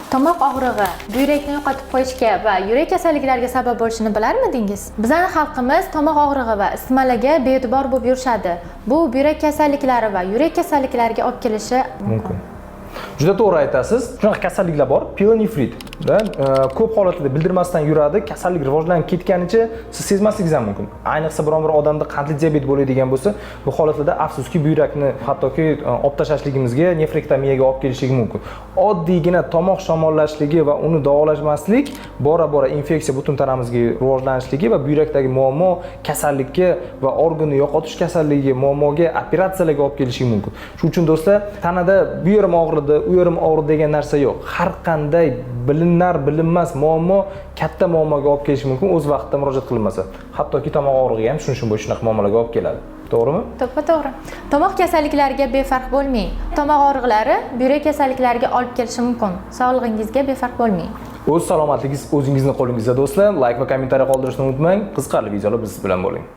Tomoq og'rig'i buyrakni yo'qotib qo'yishga va yurak kasalliklariga sabab bo'lishini bilarmidingiz? Bizning xalqimiz tomoq og'rig'i va isitmalarga bee'tibor bo'lib yurishadi. Bu buyrak kasalliklari va yurak kasalliklariga olib kelishi mumkin. Juda to'g'ri aytasiz. Shunaqa kasalliklar bor, pielonefritda ko'p holatlarda bildirmasdan yuradi, kasallik rivojlanib ketganicha siz sezmasligingiz ham mumkin. Ayniqsa biron bir odamda qandli diabet bo'ladigan bo'lsa, bu holatlarda afsuski buyrakni hattoki olib tashlashligimizga, nefrektomiyaga olib kelishligi mumkin. Oddiygina tomoq shamollashligi va uni davolashmaslik bora-bora infeksiya butun tanamizga rivojlanishligi va buyrakdagi muammo, kasallikka va organi yo'qotish kasalligiga, muammoga, operatsiyalarga olib kelishi mumkin. Shuning uchun do'stlar, tanada bu yerim og'ridi, u yerim og'ridi degan narsa yo'q. Har qanday bilinmas muammo katta muammoga olib kelishi mumkin o'z vaqtida murojaat qilinmasa. Hattoki tomoq og'rig'i ham shunday shunaqa muammolarga olib keladi. To'g'rimi? To'g'ri. Tomoq kasalliklariga befarq bo'lmang. Tomoq og'riqlari buyrak kasalliklariga olib kelishi mumkin. Sog'lig'ingizga befarq bo'lmang. O'z salomatligingiz o'zingizning qo'lingizda do'stlar. Like va kommentariy qoldirishni unutmang. Qiziqarli videolar biz bilan bo'ling.